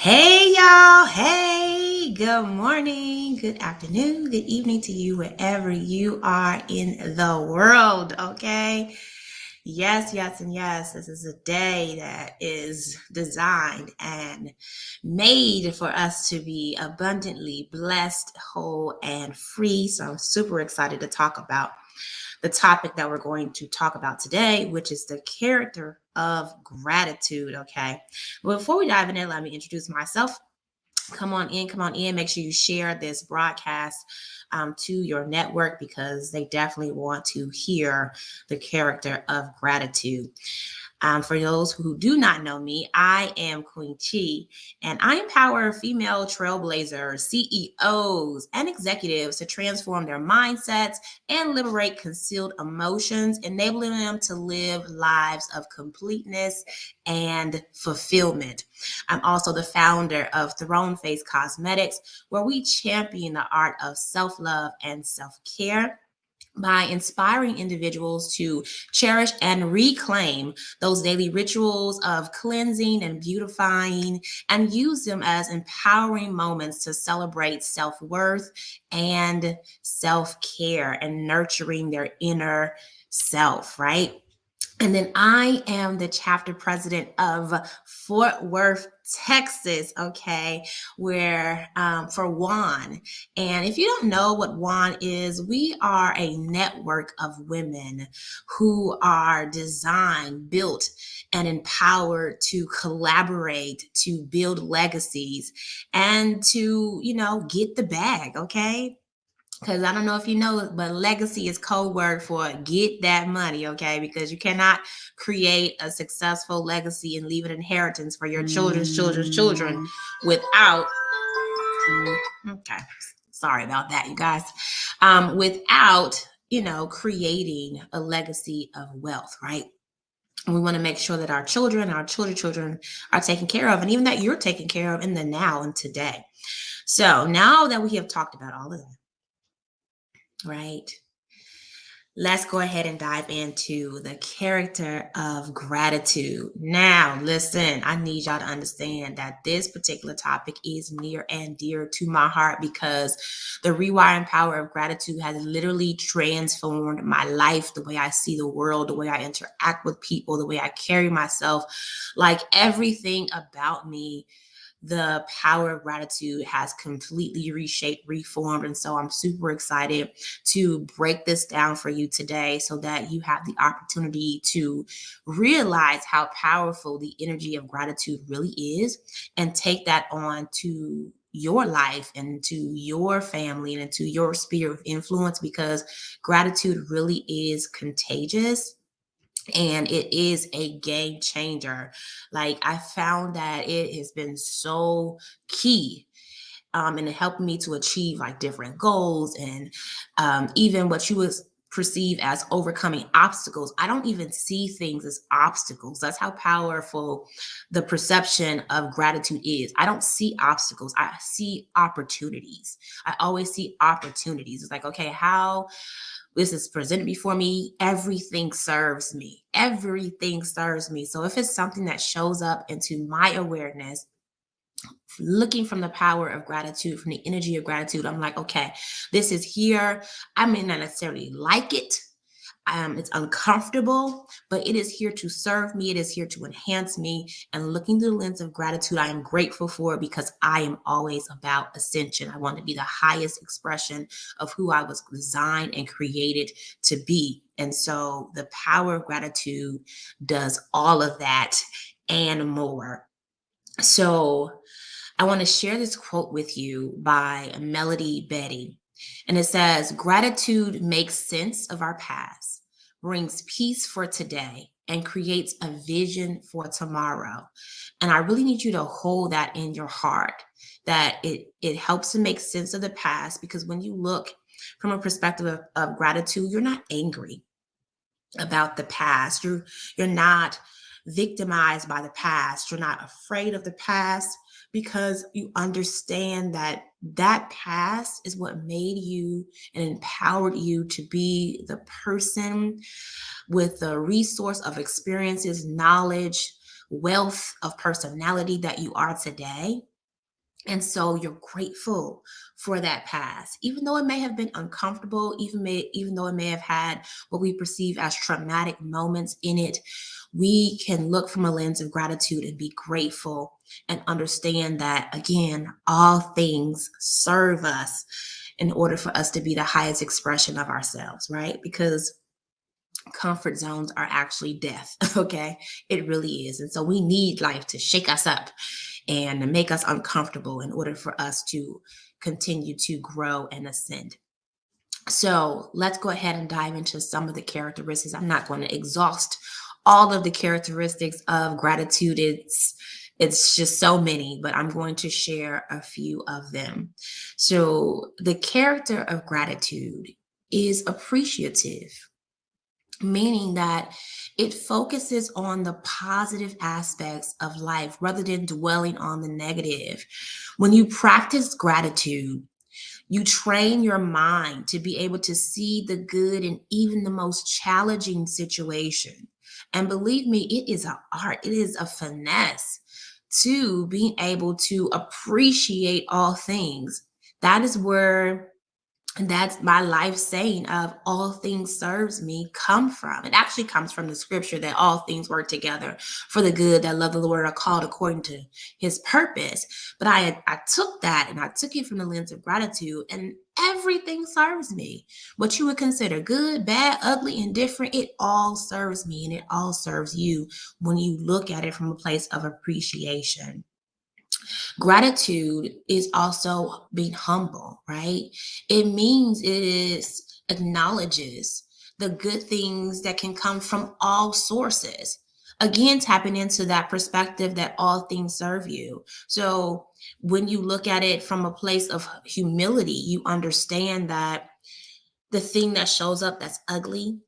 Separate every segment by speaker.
Speaker 1: Hey y'all, hey, good morning, good afternoon, good evening to you wherever you are in the world, okay? Yes, yes, and yes, this is a day that is designed and made for us to be abundantly blessed, whole, and free. So I'm super excited to talk about the topic that we're going to talk about today, which is the character of gratitude, okay? But before we dive in, let me introduce myself. Come on in, come on in. Make sure you share this broadcast to your network because they definitely want to hear the character of gratitude. For those who do not know me, I am Queen Chi, and I empower female trailblazers, CEOs, and executives to transform their mindsets and liberate concealed emotions, enabling them to live lives of completeness and fulfillment. I'm also the founder of Throne Face Cosmetics, where we champion the art of self love and self care by inspiring individuals to cherish and reclaim those daily rituals of cleansing and beautifying and use them as empowering moments to celebrate self-worth and self-care and nurturing their inner self, right? And then I am the chapter president of Fort Worth, Texas, okay, where for WAN. And if you don't know what WAN is, we are a network of women who are designed, built, and empowered to collaborate, to build legacies, and to, get the bag, okay? Because I don't know if you know, but legacy is code word for get that money, okay? Because you cannot create a successful legacy and leave an inheritance for your children's children's children without, okay, sorry about that, you guys, without, creating a legacy of wealth, right? And we want to make sure that our children, our children are taken care of, and even that you're taken care of in the now and today. So now that we have talked about all of that, right? Let's go ahead and dive into the character of gratitude. Now, listen, I need y'all to understand that this particular topic is near and dear to my heart because the rewiring power of gratitude has literally transformed my life, the way I see the world, the way I interact with people, the way I carry myself, like everything about me. The power of gratitude has completely reshaped, reformed. And so I'm super excited to break this down for you today so that you have the opportunity to realize how powerful the energy of gratitude really is and take that on to your life and to your family and into your sphere of influence because gratitude really is contagious and it is a game changer. Like I found that it has been so key in helping me to achieve like different goals and even what you would perceive as overcoming obstacles. I don't even see things as obstacles. That's how powerful the perception of gratitude is. I don't see obstacles. I see opportunities. I always see opportunities. It's like, okay, how this is presented before me, everything serves me. Everything serves me. So if it's something that shows up into my awareness, looking from the power of gratitude, from the energy of gratitude, I'm like, okay, this is here. I may not necessarily like it. It's uncomfortable, but it is here to serve me. It is here to enhance me. And looking through the lens of gratitude, I am grateful for it because I am always about ascension. I want to be the highest expression of who I was designed and created to be. And so the power of gratitude does all of that and more. So I want to share this quote with you by Melody Betty. And it says, gratitude makes sense of our past, brings peace for today, and creates a vision for tomorrow. And I really need you to hold that in your heart, that it helps to make sense of the past, because when you look from a perspective of gratitude, you're not angry about the past. You're not victimized by the past. You're not afraid of the past because you understand that that past is what made you and empowered you to be the person with the resource of experiences, knowledge, wealth of personality that you are today. And so you're grateful for that past, even though it may have been uncomfortable, even though it may have had what we perceive as traumatic moments in it. We can look from a lens of gratitude and be grateful and understand that, again, all things serve us in order for us to be the highest expression of ourselves, right? Because comfort zones are actually death. Okay, it really is. And so we need life to shake us up and to make us uncomfortable in order for us to continue to grow and ascend. So let's go ahead and dive into some of the characteristics. I'm not going to exhaust all of the characteristics of gratitude. It's just so many, but I'm going to share a few of them. So the character of gratitude is appreciative, meaning that it focuses on the positive aspects of life rather than dwelling on the negative. When you practice gratitude, you train your mind to be able to see the good in even the most challenging situation. And believe me, it is an art, it is a finesse to being able to appreciate all things. That is where that's my life saying of all things serves me come from. It actually comes from the scripture that all things work together for the good that love the Lord are called according to his purpose. But I took that and I took it from the lens of gratitude, and everything serves me. What you would consider good, bad, ugly, indifferent, it all serves me and it all serves you when you look at it from a place of appreciation. Gratitude is also being humble, right? It means it is acknowledges the good things that can come from all sources. Again, tapping into that perspective that all things serve you. So when you look at it from a place of humility, you understand that the thing that shows up that's ugly,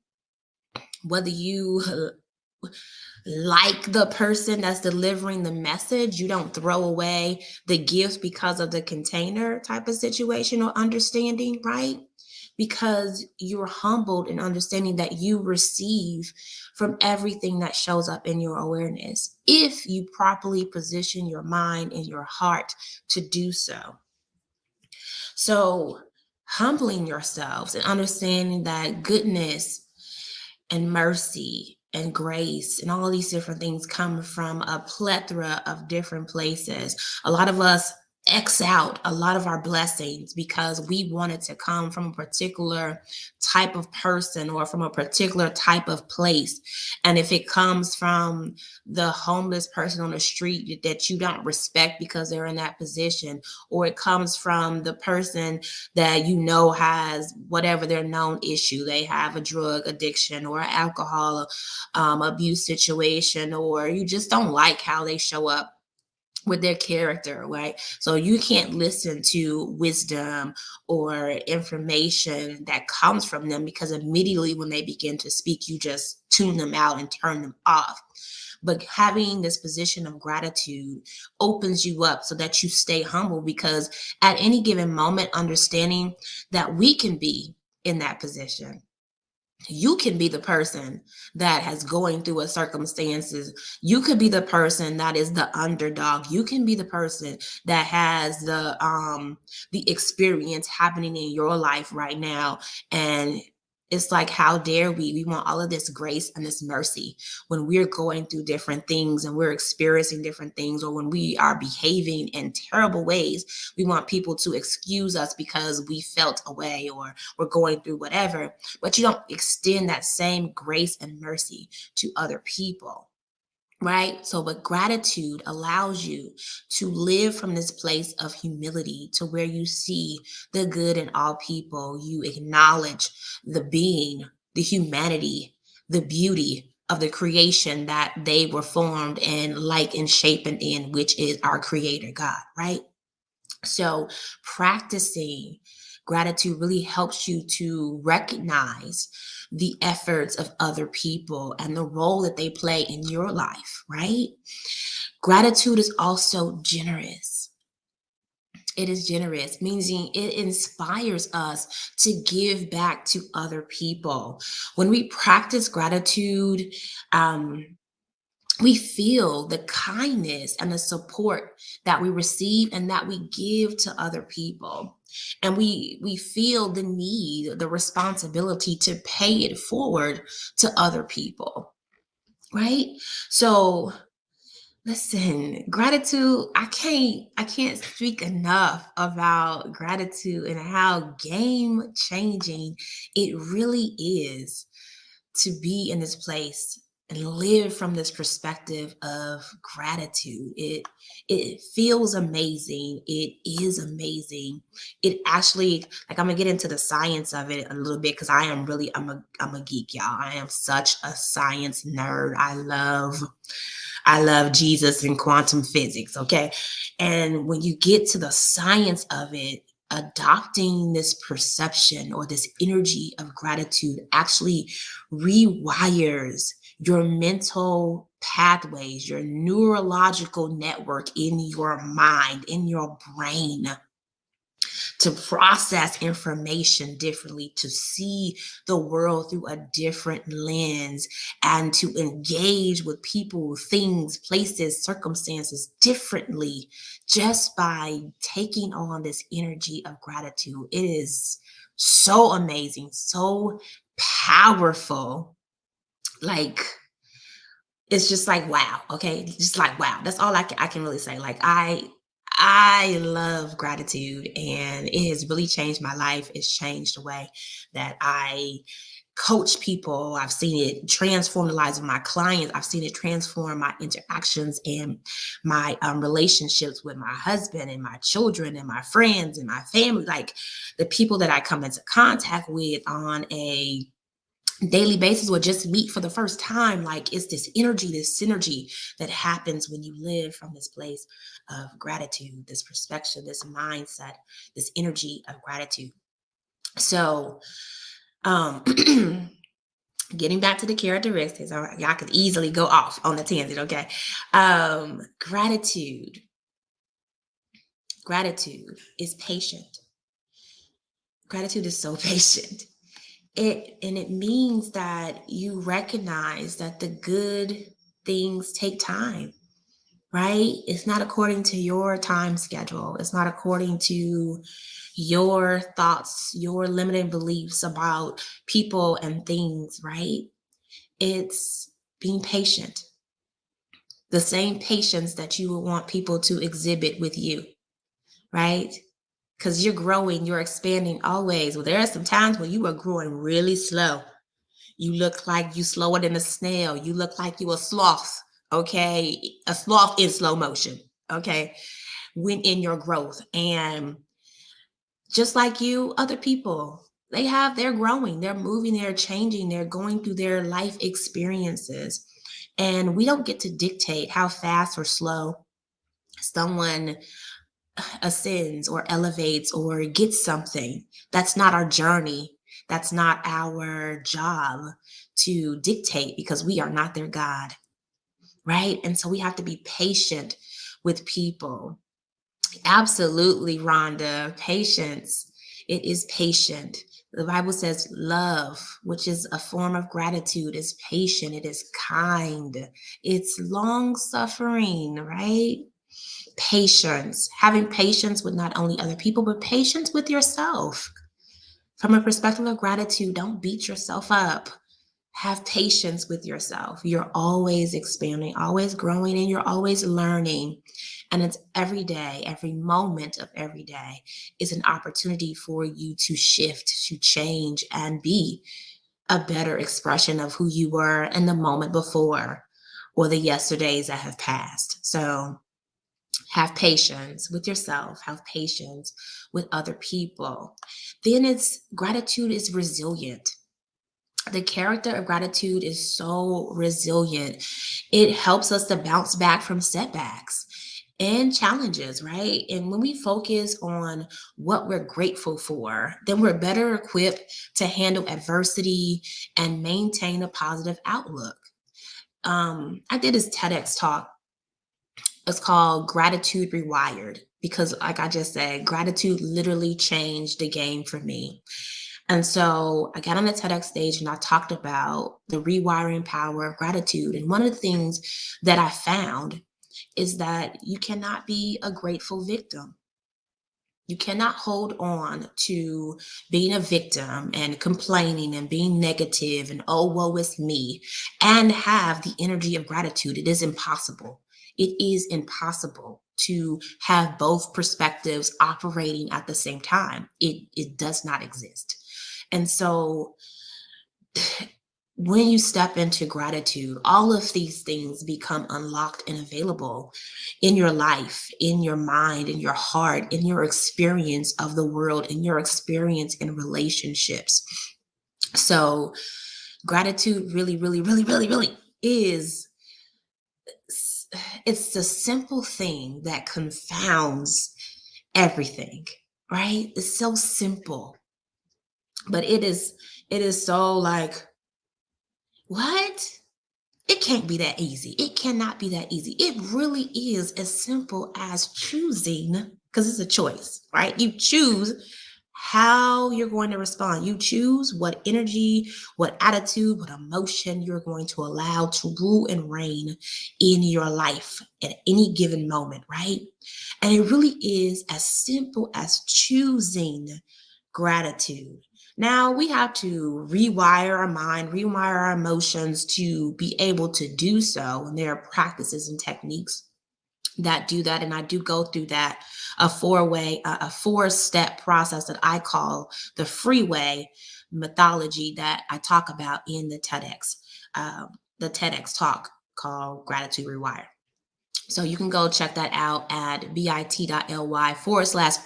Speaker 1: whether you like the person that's delivering the message, you don't throw away the gift because of the container type of situation or understanding, right? Because you're humbled in understanding that you receive from everything that shows up in your awareness if you properly position your mind and your heart to do so. So, humbling yourselves and understanding that goodness and mercy and grace and all of these different things come from a plethora of different places. A lot of us X out a lot of our blessings because we want it to come from a particular type of person or from a particular type of place. And if it comes from the homeless person on the street that you don't respect because they're in that position, or it comes from the person that you know has whatever their known issue, they have a drug addiction or alcohol abuse situation, or you just don't like how they show up with their character, right? So you can't listen to wisdom or information that comes from them because immediately when they begin to speak, you just tune them out and turn them off. But having this position of gratitude opens you up so that you stay humble, because at any given moment, understanding that we can be in that position, you can be the person that has going through a circumstances. You could be the person that is the underdog. You can be the person that has the experience happening in your life right now. And it's like, how dare we want all of this grace and this mercy when we're going through different things and we're experiencing different things, or when we are behaving in terrible ways, we want people to excuse us because we felt away or we're going through whatever, but you don't extend that same grace and mercy to other people. Right? So, but gratitude allows you to live from this place of humility to where you see the good in all people. You acknowledge the being, the humanity, the beauty of the creation that they were formed and like and shapen in, which is our creator God, right? So, practicing gratitude really helps you to recognize the efforts of other people and the role that they play in your life, right? Gratitude is also generous. It is generous, meaning it inspires us to give back to other people. When we practice gratitude, um, we feel the kindness and the support that we receive and that we give to other people. And we feel the need, the responsibility to pay it forward to other people, right? So listen, gratitude, I can't speak enough about gratitude and how game changing it really is to be in this place and live from this perspective of gratitude. It feels amazing. It is amazing. It actually, like, I'm gonna get into the science of it a little bit because I'm a geek, y'all. I am such a science nerd. I love Jesus and quantum physics, okay? And when you get to the science of it, adopting this perception or this energy of gratitude actually rewires your mental pathways, your neurological network in your mind, in your brain, to process information differently, to see the world through a different lens, and to engage with people, things, places, circumstances differently just by taking on this energy of gratitude. It is so amazing, so powerful. Like, it's just like wow, okay, just like wow. That's all I can really say. Like, I love gratitude, and it has really changed my life. It's changed the way that I coach people. I've seen it transform the lives of my clients. I've seen it transform my interactions and my relationships with my husband and my children and my friends and my family. Like, the people that I come into contact with on a daily basis or just meet for the first time, like, it's this energy, this synergy that happens when you live from this place of gratitude, this perspective, this mindset, this energy of gratitude. So um getting back to the characteristics, y'all could easily go off on the tangent, okay? Gratitude is patient. Gratitude is so patient. It means that you recognize that the good things take time, right? It's not according to your time schedule. It's not according to your thoughts, your limited beliefs about people and things, right? It's being patient. The same patience that you would want people to exhibit with you, right? Because you're growing, you're expanding always. Well, there are some times when you are growing really slow. You look like you slower than a snail. You look like you a sloth, okay? A sloth in slow motion, okay? When in your growth. And just like you, other people, they're growing, they're moving, they're changing, they're going through their life experiences. And we don't get to dictate how fast or slow someone ascends or elevates or gets something. That's not our journey. That's not our job to dictate, because we are not their God, right? And so we have to be patient with people. Absolutely, Rhonda. Patience. It is patient. The Bible says love, which is a form of gratitude, is patient. It is kind. It's long suffering, right? Patience. Having patience with not only other people, but patience with yourself. From a perspective of gratitude, don't beat yourself up. Have patience with yourself. You're always expanding, always growing, and you're always learning. And it's every day, every moment of every day is an opportunity for you to shift, to change, and be a better expression of who you were in the moment before or the yesterdays that have passed. So have patience with yourself, have patience with other people. Then it's gratitude is resilient. The character of gratitude is so resilient. It helps us to bounce back from setbacks and challenges, right? And when we focus on what we're grateful for, then we're better equipped to handle adversity and maintain a positive outlook. I did this TEDx talk. It's called Gratitude Rewired, because, like I just said, gratitude literally changed the game for me. And so I got on the TEDx stage and I talked about the rewiring power of gratitude. And one of the things that I found is that you cannot be a grateful victim. You cannot hold on to being a victim and complaining and being negative and, oh, woe is me, and have the energy of gratitude. It is impossible. It is impossible to have both perspectives operating at the same time. It does not exist. And so when you step into gratitude, all of these things become unlocked and available in your life, in your mind, in your heart, in your experience of the world, in your experience in relationships. So, gratitude really, really, really, really, really is it's the simple thing that confounds everything, right? It's so simple, but it is so like, what? It can't be that easy. It cannot be that easy. It really is as simple as choosing, because it's a choice, right? You choose how you're going to respond. You choose what energy, what attitude, what emotion you're going to allow to rule and reign in your life at any given moment, right? And it really is as simple as choosing gratitude. Now we have to rewire our mind, rewire our emotions to be able to do so. And there are practices and techniques that do that. And I do go through that a 4-step process that I call the freeway methodology that I talk about in the TEDx talk called Gratitude Rewire. So you can go check that out at bit.ly/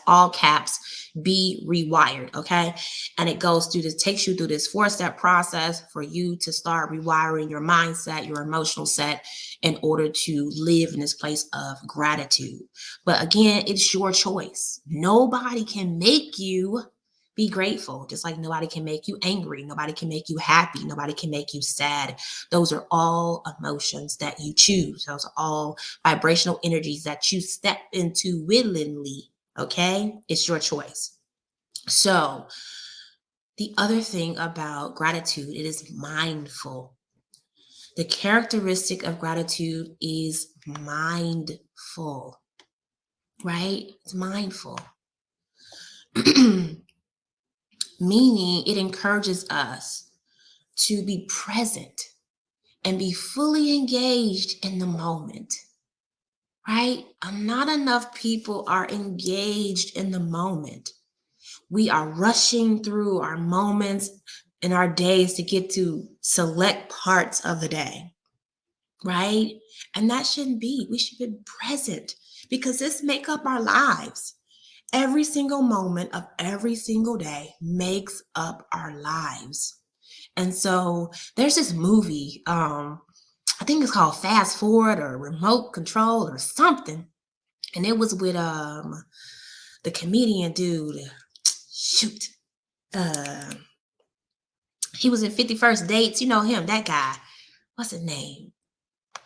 Speaker 1: all caps be rewired. Okay. And it goes through this, takes you through this 4-step process for you to start rewiring your mindset, your emotional set in order to live in this place of gratitude. But again, it's your choice. Nobody can make you be grateful, just like nobody can make you angry. Nobody can make you happy. Nobody can make you sad. Those are all emotions that you choose. Those are all vibrational energies that you step into willingly. Okay. It's your choice. So, the other thing about gratitude, it is mindful. The characteristic of gratitude is mindful, right? It's mindful. Meaning it encourages us to be present and be fully engaged in the moment, right? Not enough people are engaged in the moment. We are rushing through our moments in our days to get to select parts of the day, right? And that shouldn't be. We should be present because this make up our lives. Every single moment of every single day makes up our lives. And so there's this movie, I think it's called Fast Forward or Remote Control or something. And it was with the comedian dude. Shoot. Uh he was in 51st Dates. You know him, that guy. What's his name?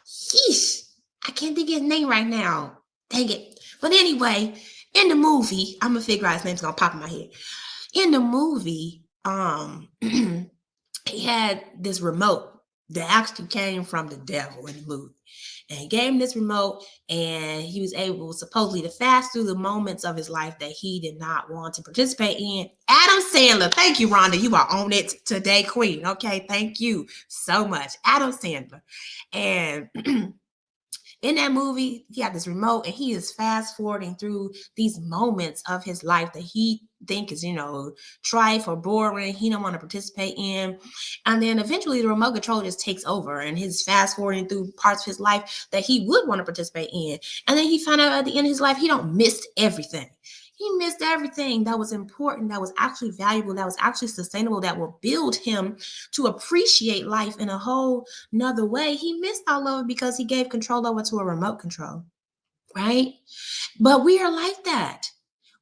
Speaker 1: Yeesh. I can't think of his name right now. Dang it. But anyway, in the movie, I'm gonna figure out his name's gonna pop in my head. In the movie, he had this remote that actually came from the devil in the movie. And he gave him this remote, and he was able supposedly to fast through the moments of his life that he did not want to participate in. Adam Sandler. Thank you, Rhonda. You are on it today, Queen. Okay, thank you so much. Adam Sandler. And in that movie, he had this remote and he is fast forwarding through these moments of his life that he think is, trite or boring. He don't want to participate in. And then eventually the remote control just takes over and he's fast forwarding through parts of his life that he would want to participate in. And then he found out at the end of his life, he don't miss everything. He missed everything that was important, that was actually valuable, that was actually sustainable, that will build him to appreciate life in a whole nother way. He missed all of it because he gave control over to a remote control, right? But we are like that.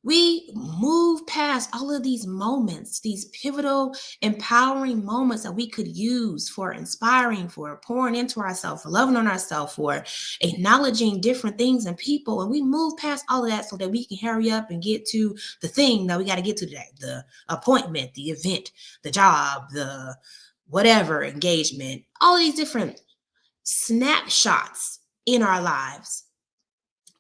Speaker 1: We move past all of these moments, these pivotal, empowering moments that we could use for inspiring, for pouring into ourselves, for loving on ourselves, for acknowledging different things and people. And we move past all of that so that we can hurry up and get to the thing that we got to get to today, the appointment, the event, the job, the whatever engagement, all of these different snapshots in our lives.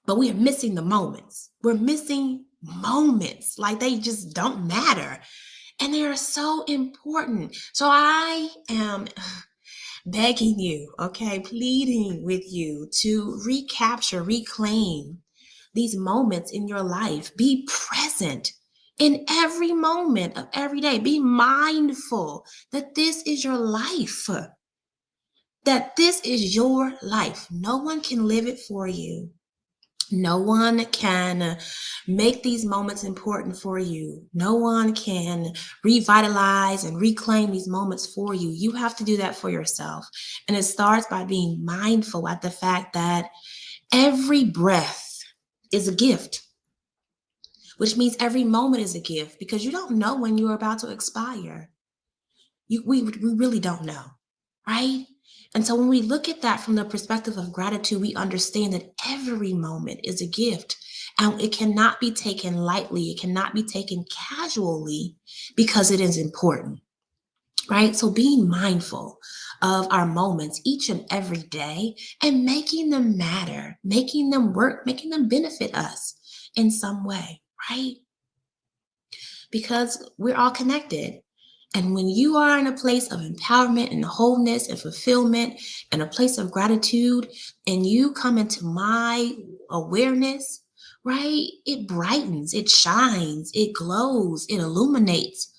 Speaker 1: But we are missing the moments. We're missing moments. Like they just don't matter. And they are so important. So I am begging you, okay, pleading with you to recapture, reclaim these moments in your life. Be present in every moment of every day. Be mindful that this is your life. That this is your life. No one can live it for you. No one can make these moments important for you. No one can revitalize and reclaim these moments for you. You have to do that for yourself. And it starts by being mindful at the fact that every breath is a gift, which means every moment is a gift because you don't know when you're about to expire. We really don't know, right? And so when we look at that from the perspective of gratitude, we understand that every moment is a gift and it cannot be taken lightly. It cannot be taken casually because it is important, right? So being mindful of our moments each and every day and making them matter, making them work, making them benefit us in some way, right? Because we're all connected. And when you are in a place of empowerment and wholeness and fulfillment and a place of gratitude, and you come into my awareness, right? It brightens, it shines, it glows, it illuminates,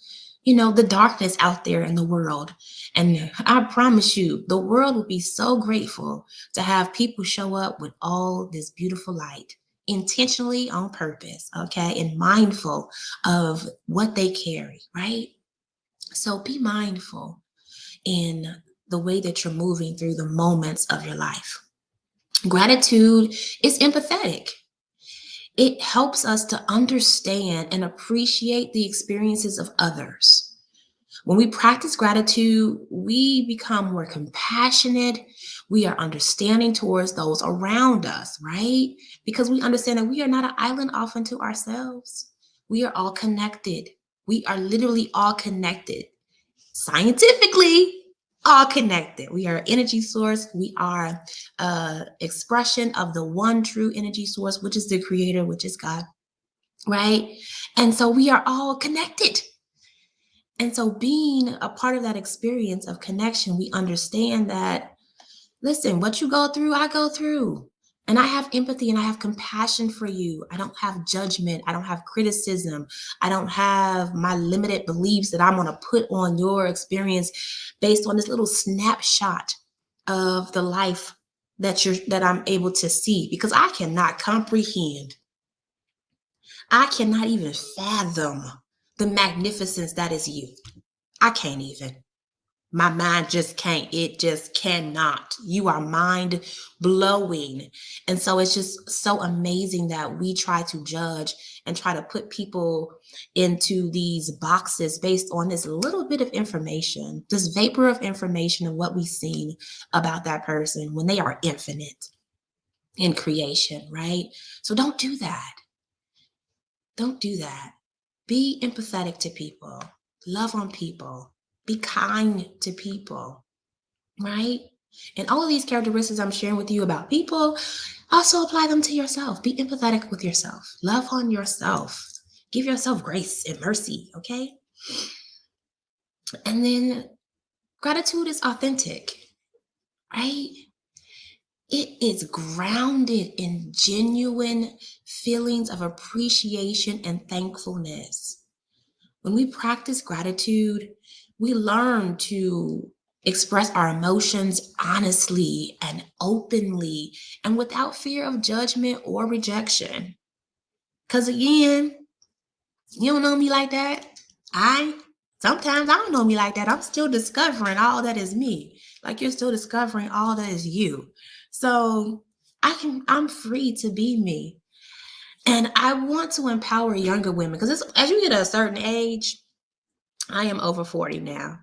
Speaker 1: the darkness out there in the world. And I promise you, the world will be so grateful to have people show up with all this beautiful light intentionally on purpose, okay? And mindful of what they carry, right? So be mindful in the way that you're moving through the moments of your life. Gratitude is empathetic. It helps us to understand and appreciate the experiences of others. When we practice gratitude, we become more compassionate. We are understanding towards those around us, right? Because we understand that we are not an island off unto ourselves. We are all connected. We are literally all connected. Scientifically, all connected. We are energy source. We are expression of the one true energy source, which is the creator, which is God, right? And so we are all connected. And so being a part of that experience of connection, we understand that, listen, what you go through, I go through. And I have empathy and I have compassion for you. I don't have judgment. I don't have criticism. I don't have my limited beliefs that I'm going to put on your experience based on this little snapshot of the life that I'm able to see, because I cannot comprehend. I cannot even fathom the magnificence that is you. I can't even. My mind just can't. It just cannot. You are mind blowing. And so it's just so amazing that we try to judge and try to put people into these boxes based on this little bit of information, this vapor of information of what we've seen about that person when they are infinite in creation, right? So don't do that. Don't do that. Be empathetic to people. Love on people. Be kind to people, right? And all of these characteristics I'm sharing with you about people, also apply them to yourself. Be empathetic with yourself. Love on yourself. Give yourself grace and mercy, okay? And then gratitude is authentic, right? It is grounded in genuine feelings of appreciation and thankfulness. When we practice gratitude, we learn to express our emotions honestly and openly and without fear of judgment or rejection. Because again, you don't know me like that. Sometimes I don't know me like that. I'm still discovering all that is me. Like you're still discovering all that is you. So I'm free to be me. And I want to empower younger women because as you get a certain age, I am over 40 now.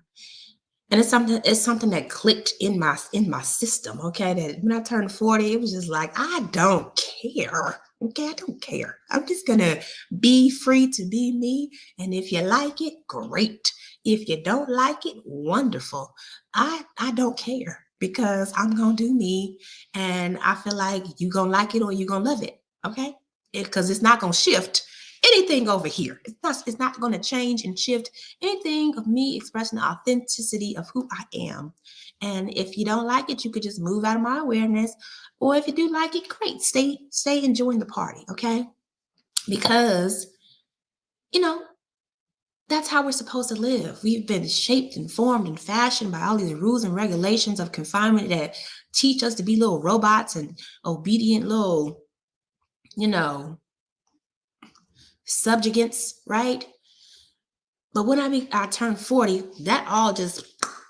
Speaker 1: And it's something that clicked in my system, okay? That when I turned 40, it was just like, I don't care. Okay, I don't care. I'm just gonna be free to be me. And if you like it, great. If you don't like it, wonderful. I don't care because I'm gonna do me. And I feel like you gonna like it or you gonna love it. Okay? Because it's not gonna shift anything over here. It's not gonna change and shift anything of me expressing the authenticity of who I am. And if you don't like it, you could just move out of my awareness. Or if you do like it, great. Stay enjoying the party, okay? Because, you know, that's how we're supposed to live. We've been shaped and formed and fashioned by all these rules and regulations of confinement that teach us to be little robots and obedient little, you know, subjugants, right? But when I turned 40, that all just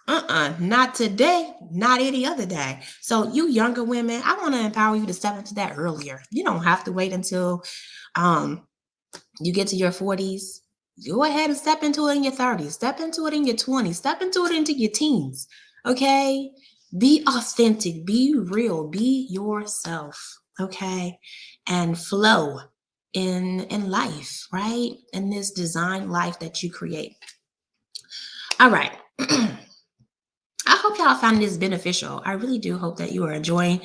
Speaker 1: not today, not any other day. So you younger women, I want to empower you to step into that earlier. You don't have to wait until um you get to your 40s. Go ahead and step into it in your 30s, step into it in your 20s, step into it into your teens. Okay? Be authentic, be real, be yourself. Okay? And flow in life, right? In this design life that you create. All right. I hope y'all found this beneficial. I really do hope that you are enjoying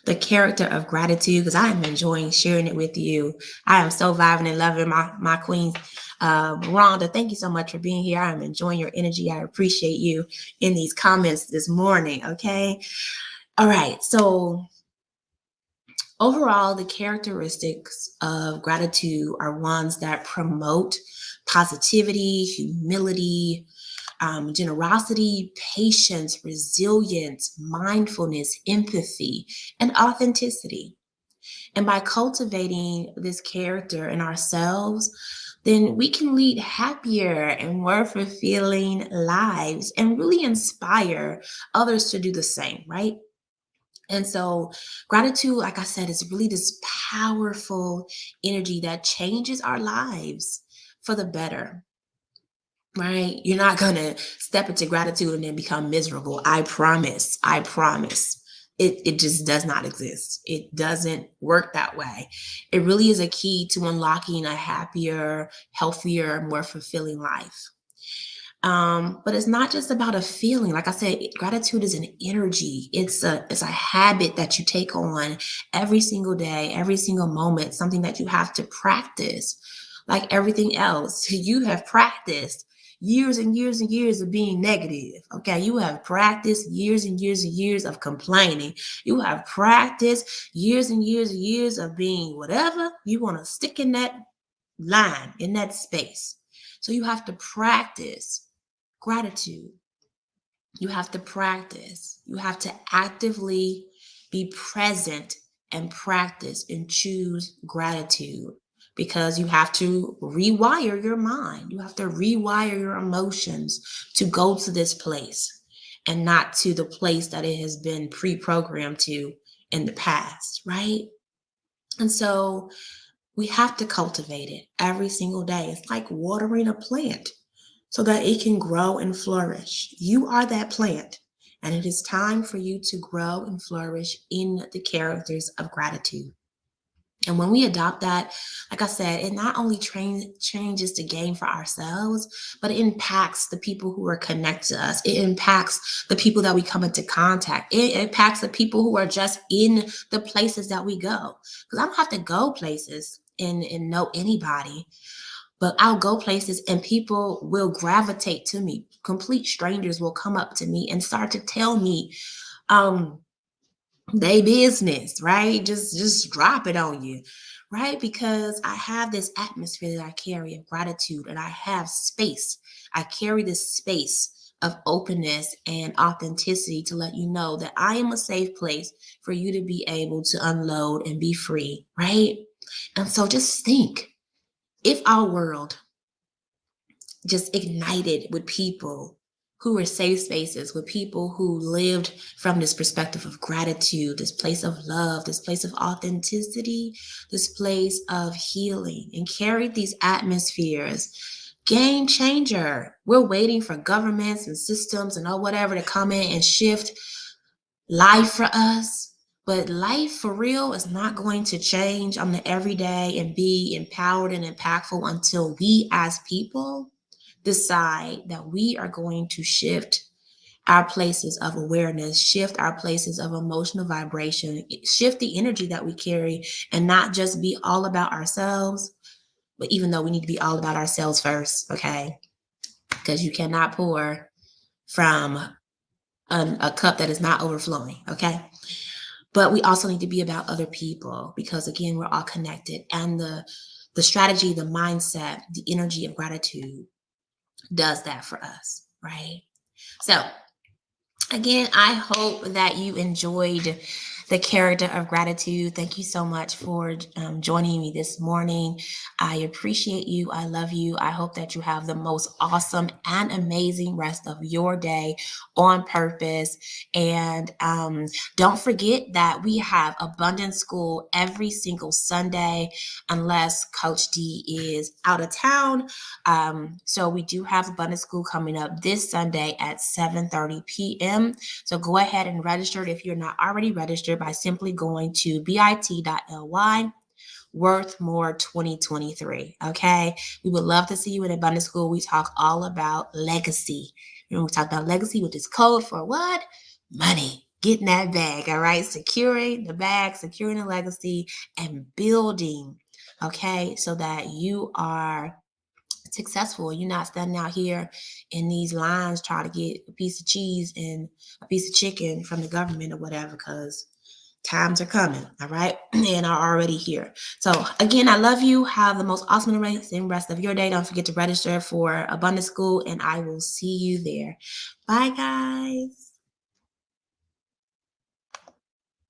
Speaker 1: the character of gratitude because I am enjoying sharing it with you. I am so vibing and loving my queen, Rhonda. Thank you so much for being here. I am enjoying your energy. I appreciate you in these comments this morning. Okay. All right. So overall, the characteristics of gratitude are ones that promote positivity, humility, generosity, patience, resilience, mindfulness, empathy, and authenticity. And by cultivating this character in ourselves, then we can lead happier and more fulfilling lives and really inspire others to do the same, right? And so, gratitude, like I said, is really this powerful energy that changes our lives for the better, right? You're not going to step into gratitude and then become miserable. I promise. I promise. It just does not exist. It doesn't work that way. It really is a key to unlocking a happier, healthier, more fulfilling life. But it's not just about a feeling. Like I said, gratitude is an energy. It's a habit that you take on every single day, every single moment, something that you have to practice. Like everything else, you have practiced years and years and years of being negative. Okay, you have practiced years and years and years of complaining. You have practiced years and years and years of being whatever you want to stick in that line, in that space. So you have to practice gratitude. You have to practice. You have to actively be present and practice and choose gratitude because you have to rewire your mind. You have to rewire your emotions to go to this place and not to the place that it has been pre programmed to in the past, right? And so we have to cultivate it every single day. It's like watering a plant so that it can grow and flourish. You are that plant, and it is time for you to grow and flourish in the characters of gratitude. And when we adopt that, like I said, it not only changes the game for ourselves, but it impacts the people who are connected to us. It impacts the people that we come into contact. It impacts the people who are just in the places that we go. Because I don't have to go places and know anybody, but I'll go places and people will gravitate to me. Complete strangers will come up to me and start to tell me um they business, right? Just drop it on you, right? Because I have this atmosphere that I carry of gratitude and I have space. I carry this space of openness and authenticity to let you know that I am a safe place for you to be able to unload and be free, right? And so just think, if our world just ignited with people who were safe spaces with people who lived from this perspective of gratitude, this place of love, this place of authenticity, this place of healing, and carried these atmospheres. Game changer. We're waiting for governments and systems and whatever to come in and shift life for us. But life for real is not going to change on the everyday and be empowered and impactful until we as people decide that we are going to shift our places of awareness, shift our places of emotional vibration, shift the energy that we carry, and not just be all about ourselves, but even though we need to be all about ourselves first, okay? Because you cannot pour from a cup that is not overflowing, okay? But we also need to be about other people because, again, we're all connected. And the strategy, the mindset, the energy of gratitude does that for us, right? So, again, I hope that you enjoyed the character of gratitude. Thank you so much for joining me this morning. I appreciate you. I love you. I hope that you have the most awesome and amazing rest of your day on purpose. And don't forget that we have Abundance School every single Sunday, unless Coach D is out of town. So we do have Abundance School coming up this Sunday at 7:30 p.m. So go ahead and register if you're not already registered by simply going to bit.ly Worth More 2023. Okay. We would love to see you in Abundance School. We talk all about legacy. We talk about legacy, which is code for what? Money. Getting that bag. All right. Securing the bag, securing the legacy, and building. Okay. So that you are successful. You're not standing out here in these lines trying to get a piece of cheese and a piece of chicken from the government or whatever, because times are coming, all right, and are already here. So again, I love you. Have the most awesome and amazing rest of your day. Don't forget to register for Abundance School, and I will see you there. Bye, guys.